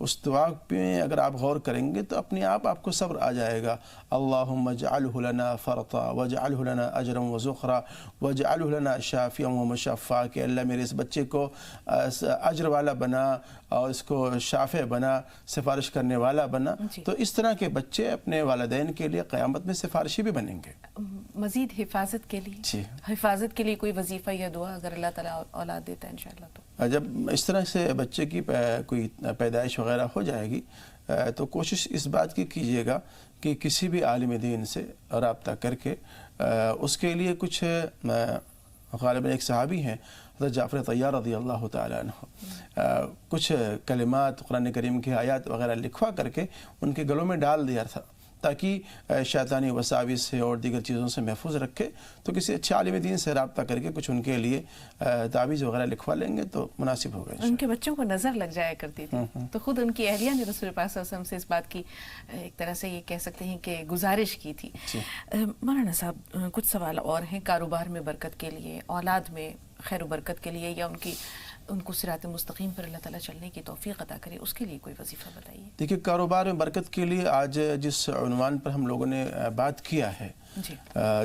اس دعا پہ اگر آپ غور کریں گے تو اپنے آپ کو صبر آ جائے گا. اللہم اجعلہ لنا فرطا واجعلہ لنا اجرا وذخرا واجعلہ لنا شافیا ومشفعا، کہ اللہ میرے اس بچے کو اجر والا بنا اور اس کو شافع بنا، سفارش کرنے والا بنا. تو اس طرح کے بچے اپنے والدین کے لیے قیامت میں سفارشی بھی بنیں گے. مزید حفاظت کے لیے حفاظت کے لیے کوئی وظیفہ یا دعا اگر اللہ تعالیٰ اولاد دیتا ہے انشاءاللہ تو جب اس طرح سے بچے کی کوئی پیدائش وغیرہ ہو جائے گی تو کوشش اس بات کی کیجیے گا کہ کسی بھی عالم دین سے رابطہ کر کے اس کے لیے کچھ، غالباً ایک صحابی ہیں حضرت جعفر طیار رضی اللہ تعالیٰ عنہ، کچھ کلمات قرآن کریم کی آیات وغیرہ لکھوا کر کے ان کے گلوں میں ڈال دیا تھا تاکہ شیطانی وساوس سے اور دیگر چیزوں سے محفوظ رکھے. تو کسی اچھے عالم دین سے رابطہ کر کے کچھ ان کے لیے تعویذ وغیرہ لکھوا لیں گے تو مناسب ہوگا. ان کے بچوں کو نظر لگ جایا کرتی تھی تو خود ان کی اہلیہ نے رسول پاک صلی اللہ علیہ وسلم سے اس بات کی ایک طرح سے یہ کہہ سکتے ہیں کہ گزارش کی تھی. مولانا صاحب کچھ سوال اور ہیں کاروبار میں برکت کے لیے، اولاد میں خیر و برکت کے لیے، یا ان کو صراط مستقیم پر اللہ تعالیٰ چلنے کی توفیق عطا کرے، اس کے لیے کوئی وظیفہ بتائیے. دیکھیے کاروبار میں برکت کے لیے آج جس عنوان پر ہم لوگوں نے بات کیا ہے،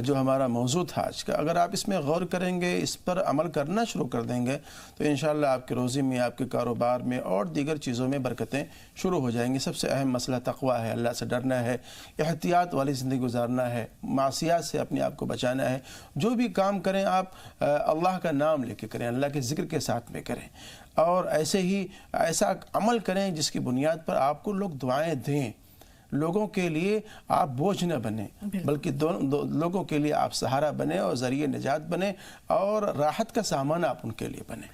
جو ہمارا موضوع تھا آج کا، اگر آپ اس میں غور کریں گے، اس پر عمل کرنا شروع کر دیں گے تو انشاءاللہ آپ کے روزی میں، آپ کے کاروبار میں اور دیگر چیزوں میں برکتیں شروع ہو جائیں گی. سب سے اہم مسئلہ تقویٰ ہے، اللہ سے ڈرنا ہے، احتیاط والی زندگی گزارنا ہے، معصیات سے اپنے آپ کو بچانا ہے. جو بھی کام کریں آپ اللہ کا نام لے کے کریں، اللہ کے ذکر کے ساتھ میں کریں، اور ایسا عمل کریں جس کی بنیاد پر آپ کو لوگ دعائیں دیں. لوگوں کے لیے آپ بوجھ نہ بنیں بلکہ لوگوں کے لیے آپ سہارا بنیں اور ذریعہ نجات بنیں اور راحت کا سامان آپ ان کے لیے بنیں.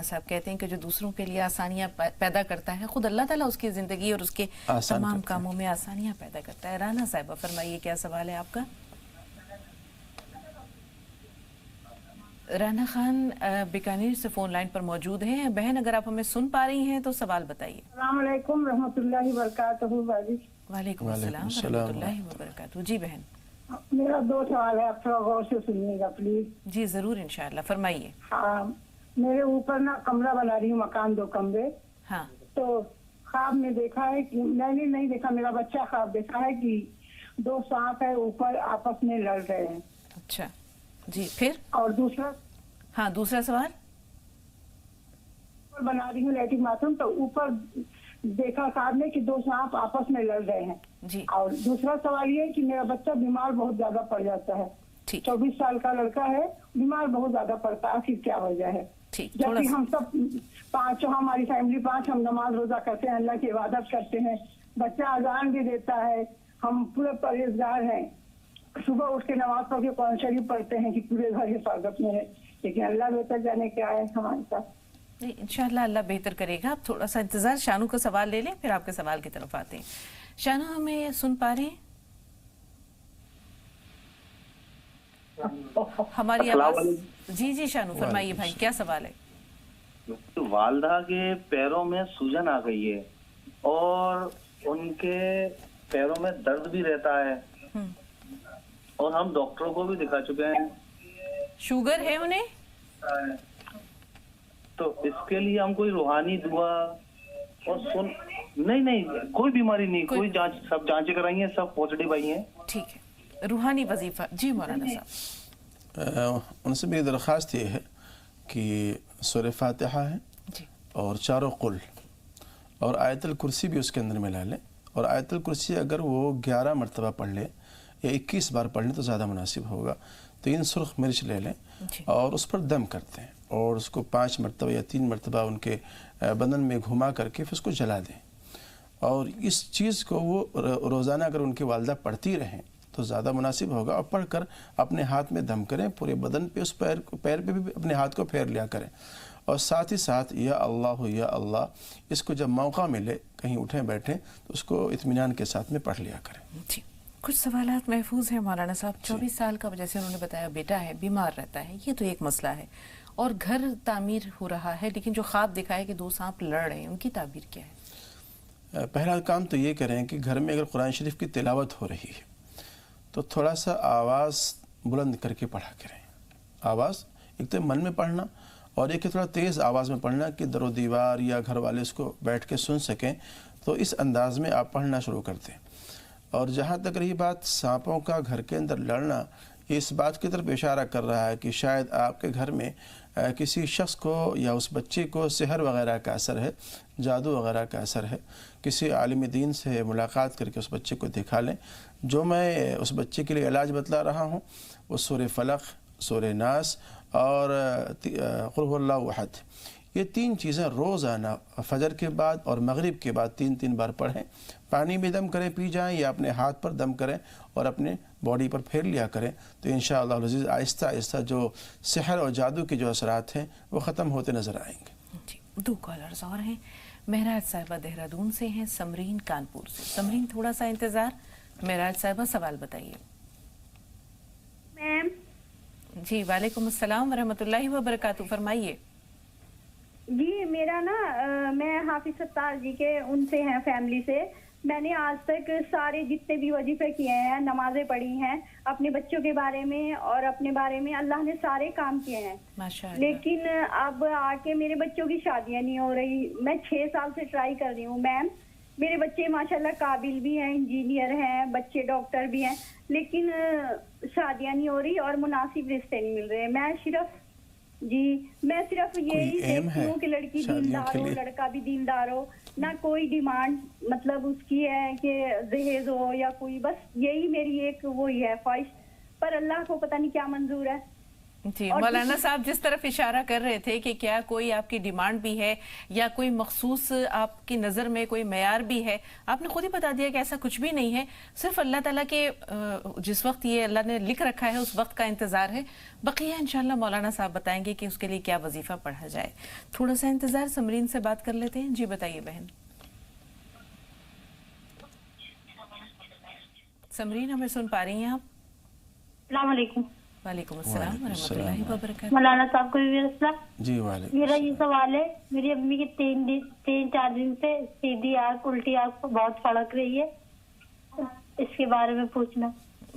صاحب کہتے ہیں کہ جو دوسروں کے لیے آسانیاں پیدا کرتا ہے خود اللہ تعالیٰ اس کی زندگی اور اس کے تمام کاموں میں آسانیاں پیدا کرتا ہے. رانا صاحبہ فرمائیے کیا سوال ہے آپ کا؟ رانا خان بیکانیر سے فون لائن پر موجود ہیں. بہن اگر آپ ہمیں سن پا رہی ہیں تو سوال بتائیے. السلام علیکم رحمۃ اللہ وبرکاتہ. باجی وعلیکم السلام ورحمۃ اللہ وبرکاتہ. جی بہن میرا 2 سوال ہے، آپ تھوڑا غور سے سنیے گا پلیز. جی ضرور انشاءاللہ فرمائیے. ہاں میرے اوپر نا کمرہ بنا رہی ہوں، مکان 2 کمرے. ہاں تو خواب میں دیکھا ہے کہ میں نے نہیں دیکھا، میرا بچہ خواب دیکھا ہے کہ 2 سانپ ہے اوپر آپس میں لڑ رہے ہیں. اچھا جی پھر؟ اور دوسرا سوال بنا رہی ہوں لیٹرن باتھ روم، تو اوپر دیکھا خواب میں کہ 2 سانپ آپس میں لڑ رہے ہیں. جی اور دوسرا سوال یہ کہ میرا بچہ بیمار بہت زیادہ پڑ جاتا ہے. 24 سال کا لڑکا ہے، بیمار بہت زیادہ پڑتا ہے، پھر کیا وجہ ہے؟ جبکہ ہم سب 5 ہماری فیملی 5 ہم نماز روزہ کرتے ہیں، اللہ کی عبادت کرتے ہیں، بچہ اذان بھی دیتا ہے، ہم پورے پرہیزگار ہیں، صبح اٹھ کے نماز پڑھ کے قرآن شریف پڑھتے ہیں کہ پورے گھر حفاظت میں ہے، لیکن اللہ بہتر جانے کیا ہے ہمارے ساتھ. نہیں انشاءاللہ اللہ بہتر کرے گا. آپ تھوڑا سا انتظار، شانو کا سوال لے لیں پھر آپ کے سوال کی طرف آتے ہیں. شانو ہمیں سن پا رہے ہیں؟ ہماری آواز؟ جی شانو فرمائیے بھائی کیا سوال ہے؟ والدہ کے پیروں میں سوجن آ گئی ہے اور ان کے پیروں میں درد بھی رہتا ہے اور ہم ڈاکٹروں کو بھی دکھا چکے ہیں. شوگر ہے انہیں؟ تو اس کے لیے ہم کوئی روحانی دعا اور نہیں کوئی بیماری نہیں، کوئی جانچ، سب جانچیں کرائی ہیں، سب پازیٹیو آئی ہیں. ٹھیک ہے روحانی وظیفہ. جی مولانا صاحب ان سے میری درخواست یہ ہے کہ سورہ فاتحہ ہے اور 4 قل اور آیت الکرسی بھی اس کے اندر ملا لیں. اور آیت الکرسی اگر وہ 11 مرتبہ پڑھ لیں یا 21 بار پڑھ لیں تو زیادہ مناسب ہوگا. 3 سرخ مرچ لے لیں اور اس پر دم کرتے ہیں اور اس کو 5 مرتبہ یا 3 مرتبہ ان کے بدن میں گھما کر کے پھر اس کو جلا دیں. اور اس چیز کو وہ روزانہ اگر ان کی والدہ پڑھتی رہیں تو زیادہ مناسب ہوگا. اور پڑھ کر اپنے ہاتھ میں دم کریں، پورے بدن پہ، اس پیر پہ بھی اپنے ہاتھ کو پھیر لیا کریں. اور ساتھ ہی ساتھ یا اللہ اس کو جب موقع ملے کہیں اٹھیں بیٹھیں تو اس کو اطمینان کے ساتھ میں پڑھ لیا کریں. جی کچھ سوالات محفوظ ہیں مولانا صاحب. 24 سال کا جیسے انہوں نے بتایا بیٹا ہے، بیمار رہتا ہے، یہ تو ایک مسئلہ ہے، اور گھر تعمیر ہو رہا ہے لیکن جو خواب دکھا ہے کہ 2 سانپ لڑ رہے ہیں، ان کی تعبیر کیا ہے؟ پہلا کام تو یہ کریں کہ گھر میں اگر قرآن شریف کی تلاوت ہو رہی ہے تو تھوڑا سا آواز بلند کر کے پڑھا کریں. آواز ایک تو من میں پڑھنا اور ایک تھوڑا تیز آواز میں پڑھنا کہ در و دیوار یا گھر والے اس کو بیٹھ کے سن سکیں. تو اس انداز میں آپ پڑھنا شروع کرتے ہیں. اور جہاں تک رہی بات سانپوں کا گھر کے اندر لڑنا، یہ اس بات کی طرف اشارہ کر رہا ہے کہ شاید آپ کے گھر میں کسی شخص کو یا اس بچے کو سحر وغیرہ کا اثر ہے، جادو وغیرہ کا اثر ہے. کسی عالم دین سے ملاقات کر کے اس بچے کو دکھا لیں. جو میں اس بچے کے لیے علاج بتلا رہا ہوں وہ سورہ فلق، سورہ ناس اور قل هو اللہ احد، یہ 3 چیزیں روزانہ فجر کے بعد اور مغرب کے بعد 3 بار پڑھیں. پانی میں دم کریں پی جائیں یا اپنے ہاتھ پر دم کریں اور اپنے باڈی پر پھیر لیا کریں، تو انشاءاللہ العزیز آہستہ آہستہ جو سحر اور جادو کے جو اثرات ہیں وہ ختم ہوتے نظر آئیں گے. جی 2 کالرز اور ہیں. مہراج صاحبہ دہرادون سے ہیں، سمرین کانپور سے. سمرین تھوڑا سا انتظار. مہراج صاحبہ سوال بتائیے. میم جی وعلیکم السلام ورحمۃ اللہ وبرکاتہ، فرمائیے. جی میرا نا میں حافظ ستار جی کے ان سے ہیں فیملی سے. میں نے آج تک سارے جتنے بھی وظیفے کیے ہیں، نمازیں پڑھی ہیں، اپنے بچوں کے بارے میں اور اپنے بارے میں اللہ نے سارے کام کیے ہیں. لیکن اب آ کے میرے بچوں کی شادیاں نہیں ہو رہی. میں 6 سال سے ٹرائی کر رہی ہوں میم. میرے بچے ماشاءاللہ قابل بھی ہیں، انجینئر ہیں، بچے ڈاکٹر بھی ہیں، لیکن شادیاں نہیں ہو رہی اور مناسب رشتے نہیں مل رہے. میں صرف یہی دیکھتی ہوں کہ لڑکی دیندار ہو، لڑکا بھی دیندار ہو. نہ کوئی ڈیمانڈ مطلب اس کی ہے کہ دہیز ہو یا کوئی، بس یہی میری ایک وہی ہے خواہش. پر اللہ کو پتہ نہیں کیا منظور ہے. جی مولانا صاحب جس طرف اشارہ کر رہے تھے کہ کیا کوئی آپ کی ڈیمانڈ بھی ہے یا کوئی مخصوص آپ کی نظر میں کوئی معیار بھی ہے، آپ نے خود ہی بتا دیا کہ ایسا کچھ بھی نہیں ہے. صرف اللہ تعالیٰ کے جس وقت یہ اللہ نے لکھ رکھا ہے اس وقت کا انتظار ہے. بقیہ انشاءاللہ مولانا صاحب بتائیں گے کہ اس کے لیے کیا وظیفہ پڑھا جائے. تھوڑا سا انتظار. سمرین سے بات کر لیتے ہیں. جی بتائیے بہن. سمرین ہمیں سن پا رہی ہیں آپ؟ السلام علیکم. وعلیکم السلام ورحمۃ اللہ وبرکاتہ. مولانا صاحب کو بھی السلام. جی وعلیکم. میرا یہ سوال ہے، میری امی کی 3-4 دن سے سیدھی آنکھ الٹی آنکھ بہت پھڑک رہی ہے، اس کے بارے میں پوچھنا.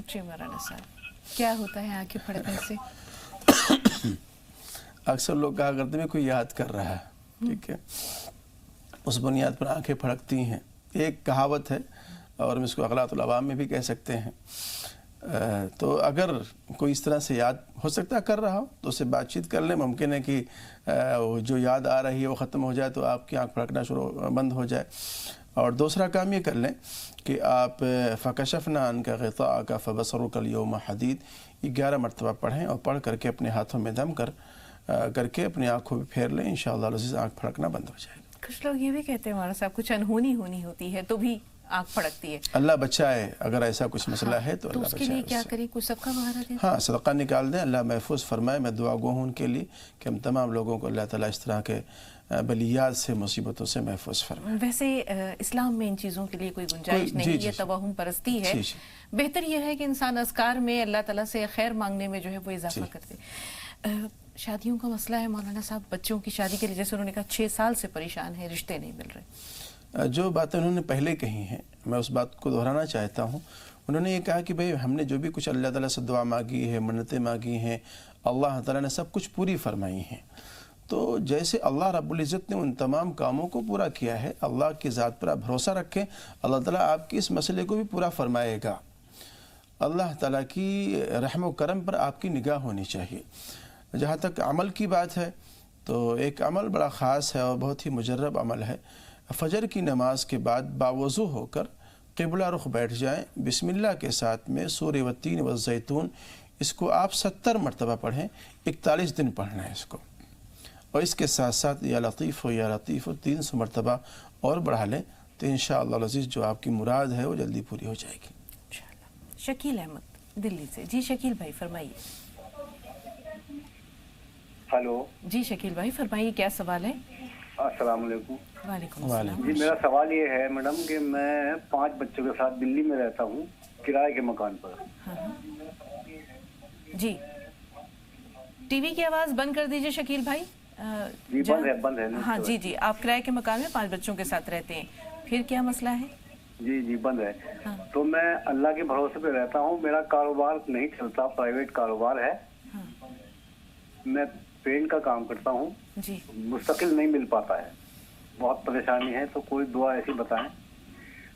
جی مولانا صاحب کیا ہوتا ہے آنکھیں پھڑکنے سے؟ اکثر لوگ کہا کرتے ہیں کوئی یاد کر رہا ہے، ٹھیک ہے، اس بنیاد پر آنکھیں پھڑکتی ہیں. ایک کہاوت ہے اور ہم اس کو اغلاط العوام میں بھی کہہ سکتے ہیں. تو اگر کوئی اس طرح سے یاد ہو سکتا ہے کر رہا ہو تو اس سے بات چیت کر لیں. ممکن ہے کہ جو یاد آ رہی ہے وہ ختم ہو جائے تو آپ کی آنکھ پھڑکنا بند ہو جائے. اور دوسرا کام یہ کر لیں کہ آپ فَكَشَفْنَا عَنْكَ غِطَاءَكَ فَبَصَرُكَ الْيَوْمَ حَدِيدٌ یہ 11 مرتبہ پڑھیں اور پڑھ کر کے اپنے ہاتھوں میں دم کر کے اپنی آنکھوں پہ پھیر لیں. انشاءاللہ العزیز آنکھ پھڑکنا بند ہو جائے گا. کچھ لوگ یہ بھی کہتے ہیں ہمارا صاحب کچھ انہونی ہونی ہوتی ہے تو بھی آنکھ پھڑکتی ہے. اللہ بچائے اگر ایسا کچھ مسئلہ ہے تو اللہ اس کے لیے کیا کریں؟ کوئی صدقہ وغیرہ دیں؟ ہاں صدقہ نکال دیں. اللہ محفوظ فرمائے. میں دعا گو ہوں ان کے لیے کہ ہم تمام لوگوں کو اللہ تعالیٰ اس طرح کے بلیات سے مصیبتوں سے محفوظ فرمائے. ویسے اسلام میں ان چیزوں کے لیے کوئی گنجائش نہیں. یہ توہم پرستی ہے. بہتر یہ ہے کہ انسان اذکار میں اللہ تعالیٰ سے خیر مانگنے میں جو ہے وہ اضافہ کرتے. شادیوں کا مسئلہ ہے مولانا صاحب، بچوں کی شادی کے لیے جیسے انہوں نے کہا 6 سال سے پریشان ہیں، رشتے نہیں مل رہے. جو باتیں انہوں نے پہلے کہی ہیں میں اس بات کو دہرانا چاہتا ہوں. انہوں نے یہ کہا کہ بھئی ہم نے جو بھی کچھ اللہ تعالیٰ سے دعا مانگی ہے، منتیں مانگی ہیں، اللہ تعالیٰ نے سب کچھ پوری فرمائی ہیں. تو جیسے اللہ رب العزت نے ان تمام کاموں کو پورا کیا ہے، اللہ کی ذات پر آپ بھروسہ رکھیں، اللہ تعالیٰ آپ کی اس مسئلے کو بھی پورا فرمائے گا. اللہ تعالیٰ کی رحم و کرم پر آپ کی نگاہ ہونی چاہیے. جہاں تک عمل کی بات ہے تو ایک عمل بڑا خاص ہے اور بہت ہی مجرب عمل ہے. فجر کی نماز کے بعد باوضو ہو کر قبلہ رخ بیٹھ جائیں، بسم اللہ کے ساتھ میں سورہ والتین والزیتون اس کو آپ 70 مرتبہ پڑھیں. 41 دن پڑھنا ہے اس کو. اور اس کے ساتھ ساتھ یا لطیف ہو یا لطیف ہو 300 مرتبہ اور بڑھا لیں تو انشاءاللہ العزیز جو آپ کی مراد ہے وہ جلدی پوری ہو جائے گی انشاءاللہ. شکیل احمد دلی سے. جی شکیل بھائی فرمائیے. ہلو. جی شکیل بھائی فرمائیے کیا سوال ہے؟ السلام علیکم. وعلیکم السلام. جی میرا سوال یہ ہے میڈم کہ میں 5 بچوں کے ساتھ دلی میں رہتا ہوں کرائے کے مکان پر. جی ٹی وی کی آواز بند کر دیجئے شکیل بھائی. جی بند ہے. ہاں جی آپ کرائے کے مکان میں 5 بچوں کے ساتھ رہتے ہیں، پھر کیا مسئلہ ہے؟ جی بند ہے. تو میں اللہ کے بھروسے پہ رہتا ہوں. میرا کاروبار نہیں چلتا، پرائیویٹ کاروبار ہے. میں پینٹ کا کام کرتا ہوں. جی. مستقل نہیں مل پاتا ہے. بہت پریشانی ہے، تو کوئی دعا ایسی بتائیں.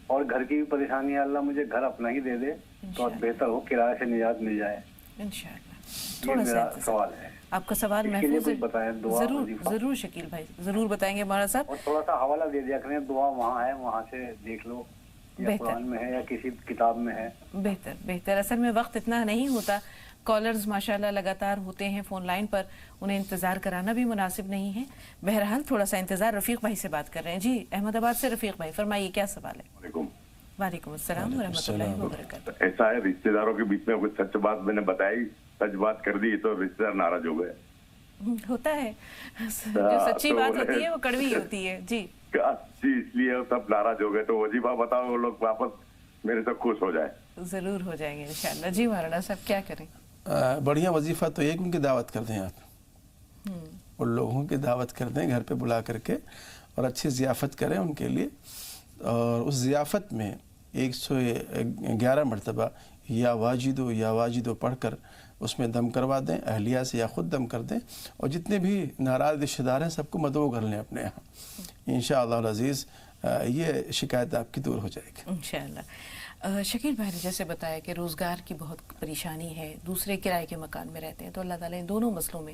اور گھر کی بھی پریشانی ہے، اللہ مجھے گھر اپنا ہی دے دے تو بہتر ہو، کرایہ سے نجات مل جائے. انشاءاللہ. یہ میرا سوال ہے. آپ کا سوال اس کے لیے محفوظ ہے. کچھ بتائیں، دعا وظیفہ. ضرور شکیل بھائی ضرور بتائیں گے مولانا صاحب. اور تھوڑا سا حوالہ دے دیا کریں، دعا وہاں ہے، وہاں سے دیکھ لو، یا قرآن میں ہے یا کسی کتاب میں ہے. بہتر. اصل میں وقت اتنا نہیں ہوتا، کالرز ماشاءاللہ لگاتار ہوتے ہیں فون لائن پر، انہیں انتظار کرانا بھی مناسب نہیں ہے. بہرحال تھوڑا سا انتظار. رفیق بھائی سے بات کر رہے ہیں. جی احمد آباد سے رفیق بھائی، فرمائیے کیا سوال ہے. وعلیکم السلام ورحمۃ اللہ وبرکاتہ. ایسا ہے رشتے داروں کے بیچ میں کچھ سچ بات میں نے بتائی، سچ بات کر دی تو رشتے دار ناراض ہو گئے. ہوتا ہے، جو سچی بات ہوتی ہے وہ کڑوی ہوتی ہے. جی اس لیے سب ناراض ہو گئے. تو وظیفہ بتاؤ وہ لوگ واپس میرے سے خوش ہو جائے. ضرور ہو جائیں گے انشاءاللہ. جی مولانا صاحب کیا کریں. بڑھیا وظیفہ تو ایک ان کی دعوت کر دیں آپ، ان لوگوں کی دعوت کر دیں گھر پہ بلا کر کے، اور اچھی ضیافت کریں ان کے لیے. اور اس ضیافت میں 111 مرتبہ یا واجدو پڑھ کر اس میں دم کروا دیں، اہلیہ سے یا خود دم کر دیں. اور جتنے بھی ناراض رشتہ دار ہیں سب کو مدعو کر لیں اپنے یہاں. انشاءاللہ العزیز یہ شکایت آپ کی دور ہو جائے گی انشاءاللہ. شکیل بھائی نے جیسے بتایا کہ روزگار کی بہت پریشانی ہے، دوسرے کرائے کے مکان میں رہتے ہیں، تو اللہ تعالیٰ ان دونوں مسئلوں میں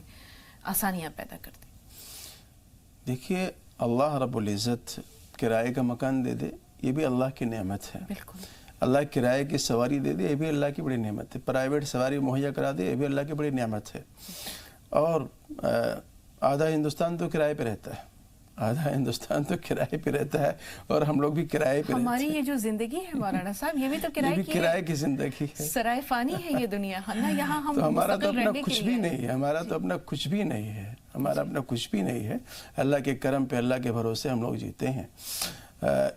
آسانیاں پیدا کر دیں. دیکھیے اللہ رب العزت کرائے کا مکان دے دے، یہ بھی اللہ کی نعمت ہے. بالکل. اللہ کرائے کی سواری دے دے، یہ بھی اللہ کی بڑی نعمت ہے. پرائیویٹ سواری مہیا کرا دے، یہ بھی اللہ کی بڑی نعمت ہے. اور آدھا ہندوستان تو کرائے پہ رہتا ہے، آدھا ہندوستان تو کرائے پہ رہتا ہے، اور ہم لوگ بھی کرائے پہ رہتے ہیں. ہماری یہ جو زندگی ہے مولانا صاحب، یہ بھی تو کرائے کی زندگی ہے. سرائے فانی ہے یہ دنیا. یہاں ہم تو ہمارا تو اپنا کچھ بھی نہیں ہے، ہمارا تو اپنا کچھ بھی نہیں ہے، ہمارا اپنا کچھ بھی نہیں ہے. اللہ کے کرم پہ، اللہ کے بھروسے ہم لوگ جیتے ہیں.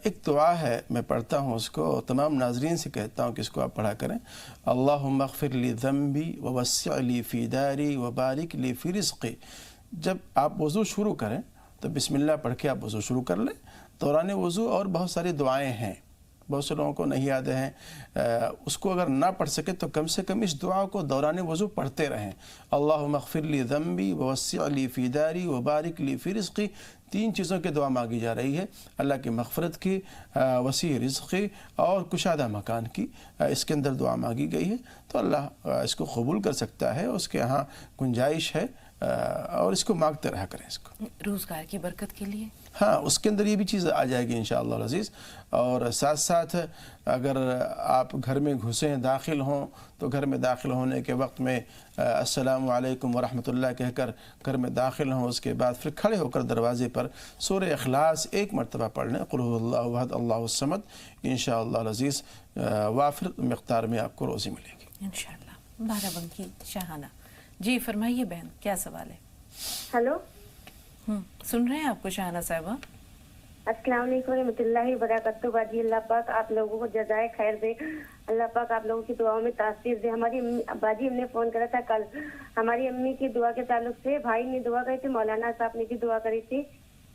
ایک دعا ہے، میں پڑھتا ہوں اس کو، اور تمام ناظرین سے کہتا ہوں کہ اس کو آپ پڑھا کریں. اللہم اغفر لی ذنبی ووسع لی فی داری وبارک لی فی رزقی. جب آپ وضو شروع کریں تو بسم اللہ پڑھ کے آپ وضو شروع کر لیں. دوران وضو اور بہت ساری دعائیں ہیں، بہت سے لوگوں کو نہیں یاد ہیں. اس کو اگر نہ پڑھ سکے تو کم سے کم اس دعا کو دوران وضو پڑھتے رہیں. اللہم اغفر لی ذنبی ووسع لی فی داری وبارک لی فی رزقی. 3 چیزوں کی دعا مانگی جا رہی ہے، اللہ کی مغفرت کی، وسیع رزق کی، اور کشادہ مکان کی. اس کے اندر دعا مانگی گئی ہے، تو اللہ اس کو قبول کر سکتا ہے. اس کے ہاں گنجائش ہے، اور اس کو مانگتے رہا کریں. اس کو روزگار کی برکت کے لیے، ہاں اس کے اندر یہ بھی چیز آ جائے گی انشاءاللہ العزیز. اور ساتھ ساتھ اگر آپ گھر میں گھسیں، داخل ہوں، تو گھر میں داخل ہونے کے وقت میں السلام علیکم ورحمۃ اللہ کہہ کر گھر میں داخل ہوں. اس کے بعد پھر کھڑے ہو کر دروازے پر سورہ اخلاص 1 مرتبہ پڑھ لیں، قل هو اللہ احد اللہ الصمد. انشاءاللہ العزیز وافر مقدار میں آپ کو روزی ملے گی انشاءاللہ. 12 بنکی شاہانہ. جی فرمائیے بہن، کیا سوال ہے. ہلو، سن رہے ہیں آپ کو شاہانہ صاحبہ. السلام علیکم ورحمۃ اللہ وبرکاتہ. باجی اللہ پاک آپ لوگوں کو جزائے خیر دے، اللہ پاک آپ لوگوں کی دعاؤں میں تاثیر دے. ہماری باجی ہم نے فون کرا تھا کل، ہماری امی کی دعا کے تعلق سے بھائی نے دعا کری تھی، مولانا صاحب نے بھی دعا کری تھی.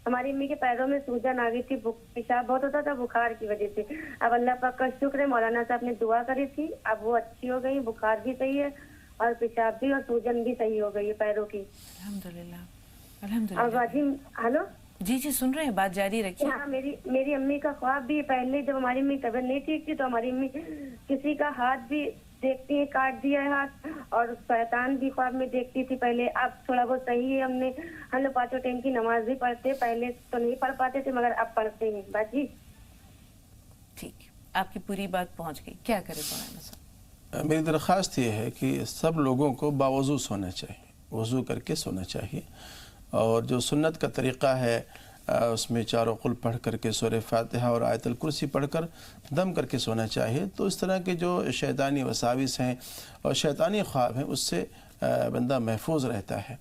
ہماری امی کے پیروں میں سوجن آ گئی تھی، پیشاب بہت ہوتا تھا بخار کی وجہ سے. اب اللہ پاک کا شکر ہے، مولانا صاحب نے دعا کری تھی، اب وہ اچھی ہو گئی، بخار بھی صحیح ہے اور پیشاب بھی اور سوجن بھی صحیح ہو گئی ہے پیروں کی الحمدللہ. الحمدللہ. اور باجی ہلو، جی جی سن رہے ہیں، بات جاری رکھیے. ہاں میری امی کا خواب بھی پہلے جب ہماری امی طبیعت نہیں ٹھیک تھی تو ہماری امی کسی کا ہاتھ بھی دیکھتی ہیں، کاٹ دیا ہے ہاتھ، اور شیطان بھی خواب میں دیکھتی تھی پہلے. اب تھوڑا بہت صحیح ہے. ہم لوگ 5 ٹائم کی نماز بھی پڑھتے، پہلے تو نہیں پڑھ پاتے تھے مگر اب پڑھتے ہیں. باجی ٹھیک، آپ کی پوری بات پہنچ گئی. کیا کرے مولانا صاحب؟ میری درخواست یہ ہے کہ سب لوگوں کو باوضو سونا چاہیے، وضو کر کے سونا چاہیے. اور جو سنت کا طریقہ ہے اس میں 4 قل پڑھ کر کے سورہ فاتحہ اور آیت الکرسی پڑھ کر دم کر کے سونا چاہیے. تو اس طرح کے جو شیطانی وساوس ہیں اور شیطانی خواب ہیں اس سے بندہ محفوظ رہتا ہے.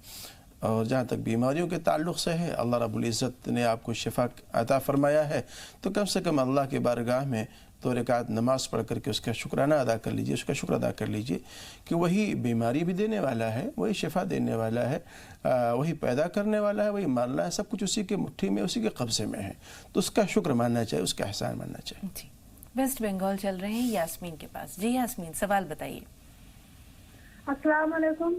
اور جہاں تک بیماریوں کے تعلق سے ہے، اللہ رب العزت نے آپ کو شفا عطا فرمایا ہے، تو کم سے کم اللہ کے بارگاہ میں 2 رکعت نماز پڑھ کر کے اس کا شکرانہ ادا کر لیجئے، اس کا شکر ادا کر لیجئے کہ وہی بیماری بھی دینے والا ہے، وہی شفا دینے والا ہے، وہی پیدا کرنے والا ہے، وہی ماننا ہے. سب کچھ اسی کے مٹھی میں، اسی کے قبضے میں ہے. تو اس کا شکر ماننا چاہیے، اس کا احسان ماننا چاہیے. جی ویسٹ بنگال چل رہے ہیں یاسمین کے پاس. جی یاسمین سوال بتائیے. السلام علیکم.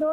2